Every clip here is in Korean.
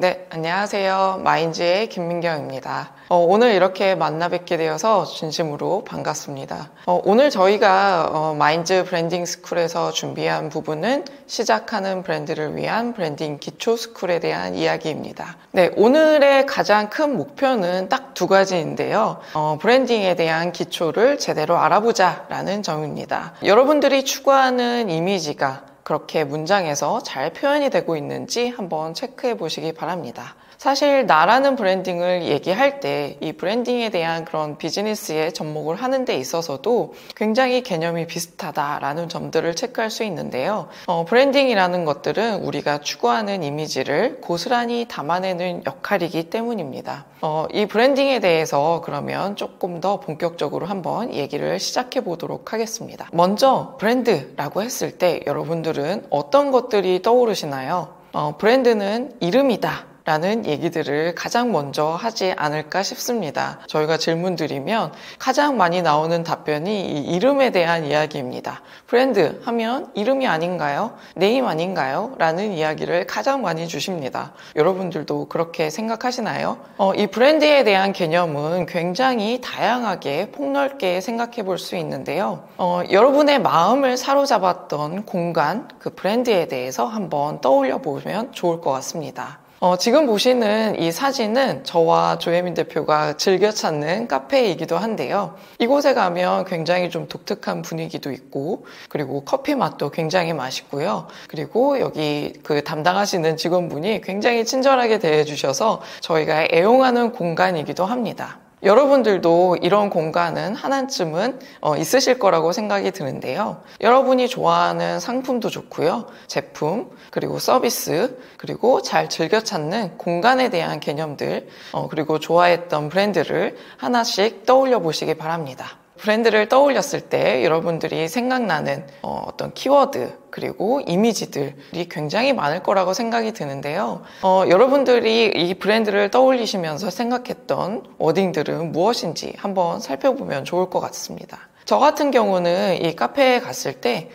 네, 안녕하세요. 마인즈의 김민경입니다. 오늘 이렇게 만나 뵙게 되어서 진심으로 반갑습니다. 오늘 저희가 마인즈 브랜딩 스쿨에서 준비한 부분은 시작하는 브랜드를 위한 브랜딩 기초 스쿨에 대한 이야기입니다. 네, 오늘의 가장 큰 목표는 딱 두 가지인데요. 브랜딩에 대한 기초를 제대로 알아보자 라는 점입니다. 여러분들이 추구하는 이미지가 그렇게 문장에서 잘 표현이 되고 있는지 한번 체크해 보시기 바랍니다. 사실 나라는 브랜딩을 얘기할 때 이 브랜딩에 대한 그런 비즈니스에 접목을 하는 데 있어서도 굉장히 개념이 비슷하다라는 점들을 체크할 수 있는데요. 브랜딩이라는 것들은 우리가 추구하는 이미지를 고스란히 담아내는 역할이기 때문입니다. 이 브랜딩에 대해서 그러면 조금 더 본격적으로 한번 얘기를 시작해 보도록 하겠습니다. 먼저 브랜드라고 했을 때 여러분들은 어떤 것들이 떠오르시나요? 브랜드는 이름이다 라는 얘기들을 가장 먼저 하지 않을까 싶습니다. 저희가 질문 드리면 가장 많이 나오는 답변이 이 이름에 대한 이야기입니다. 브랜드 하면 이름이 아닌가요? 네임 아닌가요? 라는 이야기를 가장 많이 주십니다. 여러분들도 그렇게 생각하시나요? 이 브랜드에 대한 개념은 굉장히 다양하게 폭넓게 생각해 볼 수 있는데요. 여러분의 마음을 사로잡았던 공간, 그 브랜드에 대해서 한번 떠올려 보면 좋을 것 같습니다. 지금 보시는 이 사진은 저와 조혜민 대표가 즐겨 찾는 카페이기도 한데요. 이곳에 가면 굉장히 좀 독특한 분위기도 있고, 그리고 커피 맛도 굉장히 맛있고요. 그리고 여기 그 담당하시는 직원분이 굉장히 친절하게 대해주셔서 저희가 애용하는 공간이기도 합니다. 여러분들도 이런 공간은 하나쯤은 있으실 거라고 생각이 드는데요. 여러분이 좋아하는 상품도 좋고요. 제품, 그리고 서비스, 그리고 잘 즐겨 찾는 공간에 대한 개념들, 그리고 좋아했던 브랜드를 하나씩 떠올려 보시기 바랍니다. 브랜드를 떠올렸을 때 여러분들이 생각나는 어떤 키워드 그리고 이미지들이 굉장히 많을 거라고 생각이 드는데요. 여러분들이 이 브랜드를 떠올리시면서 생각했던 워딩들은 무엇인지 한번 살펴보면 좋을 것 같습니다. 저 같은 경우는 이 카페에 갔을 때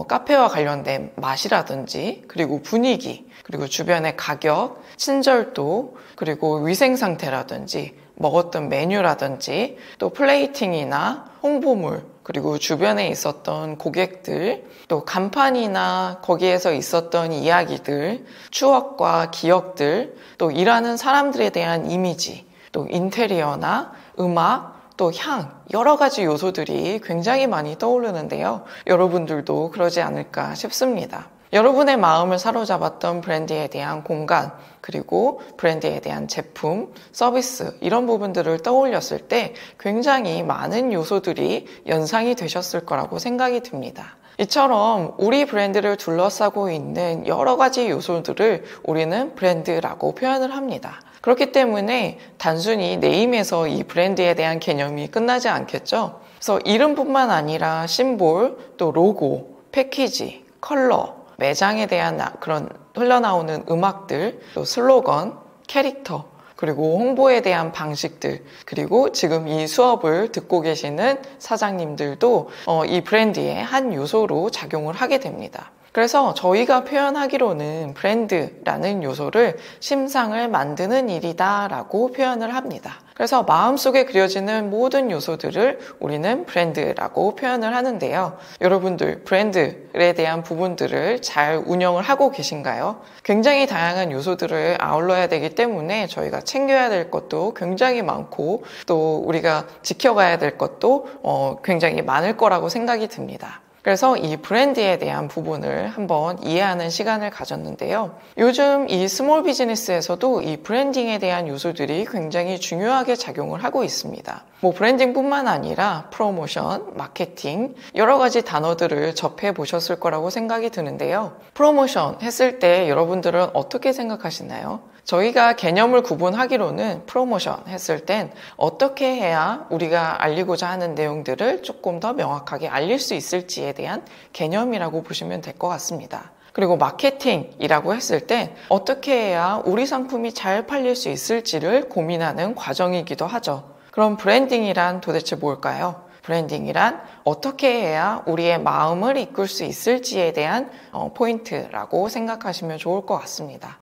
카페와 관련된 맛이라든지 그리고 분위기 그리고 주변의 가격, 친절도 그리고 위생 상태라든지 먹었던 메뉴라든지 또 플레이팅이나 홍보물 그리고 주변에 있었던 고객들 또 간판이나 거기에서 있었던 이야기들 추억과 기억들 또 일하는 사람들에 대한 이미지 또 인테리어나 음악 또 향, 여러 가지 요소들이 굉장히 많이 떠오르는데요. 여러분들도 그러지 않을까 싶습니다. 여러분의 마음을 사로잡았던 브랜드에 대한 공간, 그리고 브랜드에 대한 제품, 서비스 이런 부분들을 떠올렸을 때 굉장히 많은 요소들이 연상이 되셨을 거라고 생각이 듭니다. 이처럼 우리 브랜드를 둘러싸고 있는 여러 가지 요소들을 우리는 브랜드라고 표현을 합니다. 그렇기 때문에 단순히 네임에서 이 브랜드에 대한 개념이 끝나지 않겠죠. 그래서 이름뿐만 아니라 심볼, 또 로고, 패키지, 컬러, 매장에 대한 그런 흘러나오는 음악들, 또 슬로건, 캐릭터, 그리고 홍보에 대한 방식들, 그리고 지금 이 수업을 듣고 계시는 사장님들도 이 브랜드의 한 요소로 작용을 하게 됩니다. 그래서 저희가 표현하기로는 브랜드라는 요소를 심상을 만드는 일이다 라고 표현을 합니다. 그래서 마음속에 그려지는 모든 요소들을 우리는 브랜드라고 표현을 하는데요. 여러분들 브랜드에 대한 부분들을 잘 운영을 하고 계신가요? 굉장히 다양한 요소들을 아울러야 되기 때문에 저희가 챙겨야 될 것도 굉장히 많고 또 우리가 지켜가야 될 것도 굉장히 많을 거라고 생각이 듭니다. 그래서 이 브랜드에 대한 부분을 한번 이해하는 시간을 가졌는데요. 요즘 이 스몰 비즈니스에서도 이 브랜딩에 대한 요소들이 굉장히 중요하게 작용을 하고 있습니다. 브랜딩뿐만 아니라 프로모션, 마케팅 여러 가지 단어들을 접해 보셨을 거라고 생각이 드는데요. 프로모션 했을 때 여러분들은 어떻게 생각하시나요? 저희가 개념을 구분하기로는 프로모션 했을 땐 어떻게 해야 우리가 알리고자 하는 내용들을 조금 더 명확하게 알릴 수 있을지에 대한 개념이라고 보시면 될 것 같습니다. 그리고 마케팅이라고 했을 때 어떻게 해야 우리 상품이 잘 팔릴 수 있을지를 고민하는 과정이기도 하죠. 그럼 브랜딩이란 도대체 뭘까요? 브랜딩이란 어떻게 해야 우리의 마음을 이끌 수 있을지에 대한 포인트라고 생각하시면 좋을 것 같습니다.